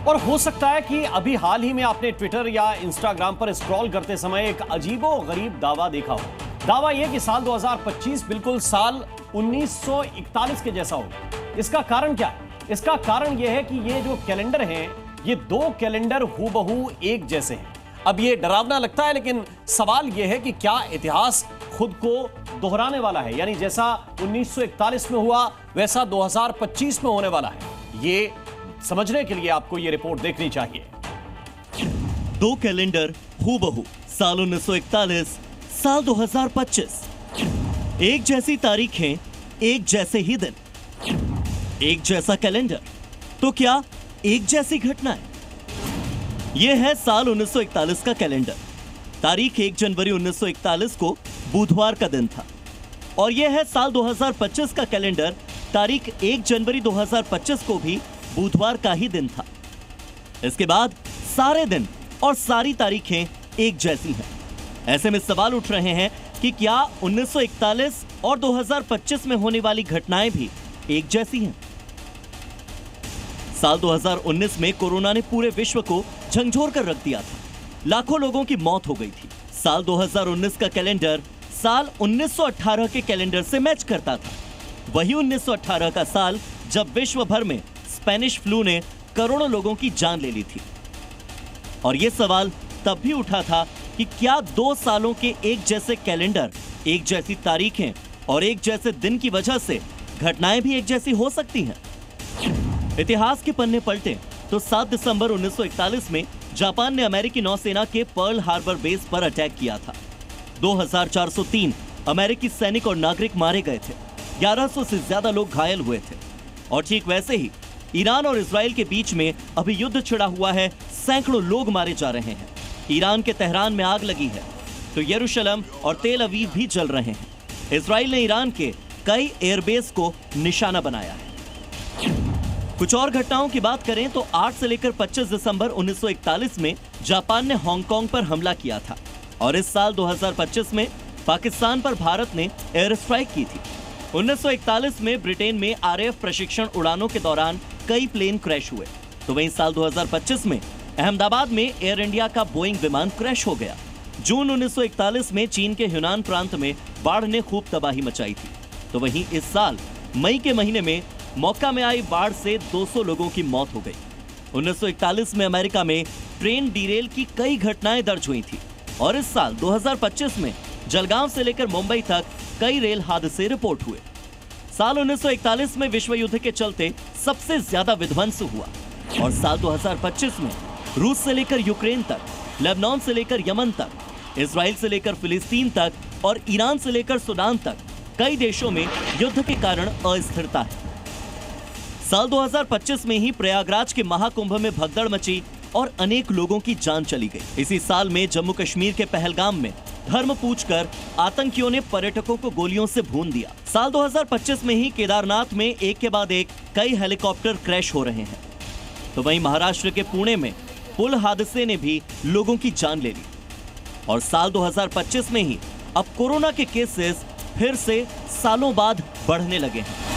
और हो सकता है कि अभी हाल ही में आपने ट्विटर या इंस्टाग्राम पर स्क्रॉल करते समय एक अजीबोगरीब दावा देखा हो। दावा यह कि साल 2025 बिल्कुल साल 1941 के जैसा होगा। इसका कारण क्या है? इसका कारण यह है कि ये जो कैलेंडर हैं, ये दो कैलेंडर हूबहू एक जैसे हैं। अब ये डरावना लगता है, लेकिन सवाल यह है कि क्या इतिहास खुद को दोहराने वाला है? यानी जैसा 1941 में हुआ वैसा 2025 में होने वाला है। ये समझने के लिए आपको ये रिपोर्ट देखनी चाहिए। दो कैलेंडर हूबहू, साल 1941, साल 2025। एक जैसी तारीखें, एक जैसे ही दिन, एक जैसा कैलेंडर, तो क्या एक जैसी घटनाएं? यह है साल 1941 का कैलेंडर। तारीख 1 जनवरी 1941 को बुधवार का दिन था। और यह है साल 2025 का कैलेंडर। तारीख 1 जनवरी 2025 को भी बुधवार का ही दिन था। इसके बाद सारे दिन और सारी तारीखें एक जैसी हैं। ऐसे में सवाल उठ रहे हैं कि क्या 1941 और 2025 में होने वाली घटनाएं भी एक जैसी हैं? साल 2019 में कोरोना ने पूरे विश्व को झंझोर कर रख दिया था। लाखों लोगों की मौत हो गई थी। साल 2019 का कैलेंडर साल 1918 के कैलेंडर से मैच करता था। वही 1918 का साल जब विश्व भर में स्पेनिश फ्लू ने करोड़ों लोगों की जान ले ली थी। और यह सवाल तब भी उठा था कि क्या 2 सालों के एक जैसे कैलेंडर, एक जैसी तारीखें और एक जैसे दिन की वजह से घटनाएं भी एक जैसी हो सकती हैं? इतिहास के पन्ने पलटे तो 7 दिसंबर 1941 में जापान ने अमेरिकी नौसेना के पर्ल हार्बर बेस पर अटैक किया था। 2403 अमेरिकी सैनिक और नागरिक मारे गए थे। 1100 से ज्यादा लोग घायल हुए थे। और ठीक वैसे ही ईरान और इजराइल के बीच में अभी युद्ध छिड़ा हुआ है। सैकड़ों लोग मारे जा रहे हैं। ईरान के तेहरान में आग लगी है तो यरूशलेम और तेल अवीव भी जल रहे हैं। इजराइल ने ईरान के कई एयरबेस को निशाना बनाया है। कुछ और घटनाओं की बात करें तो 8 से लेकर 25 दिसंबर 1941 में जापान ने हांगकांग पर हमला किया था। और इस साल 2025 में पाकिस्तान पर भारत ने एयर स्ट्राइक की थी। 1941 में ब्रिटेन में आरएएफ प्रशिक्षण उड़ानों के दौरान कई प्लेन क्रैश हुए। तो वहीं साल 2025 में अहमदाबाद में एयर इंडिया का बोइंग विमान क्रैश हो गया। जून 1941 में चीन के ह्यूनान प्रांत में बाढ़ ने खूब तबाही मचाई थी। तो वहीं इस साल मई के महीने में मौका में आई बाढ़ से 200 लोगों की मौत हो गई। 1941 में अमेरिका में ट्रेन डीरेल की कई घटनाएं दर्ज हुई थी। और इस साल 2025 में जलगांव से लेकर मुंबई तक कई रेल हादसे रिपोर्ट हुए। साल 1941 में विश्व युद्ध के चलते सबसे ज्यादा विध्वंस हुआ। और साल 2025 में रूस से लेकर यूक्रेन तक, लेबनान से लेकर यमन तक, इजराइल से लेकर फिलिस्तीन तक और ईरान से लेकर सूडान तक कई देशों में युद्ध के कारण अस्थिरता है। साल 2025 में ही प्रयागराज के महाकुंभ में भगदड़ मची और अनेक लोगों की जान चली गई। इसी साल में जम्मू कश्मीर के पहलगाम में धर्म पूछकर आतंकियों ने पर्यटकों को गोलियों से भून दिया। साल 2025 में ही केदारनाथ में एक के बाद एक कई हेलीकॉप्टर क्रैश हो रहे हैं। तो वहीं महाराष्ट्र के पुणे में पुल हादसे ने भी लोगों की जान ले ली। और साल 2025 में ही अब कोरोना के केसेस फिर से सालों बाद बढ़ने लगे हैं।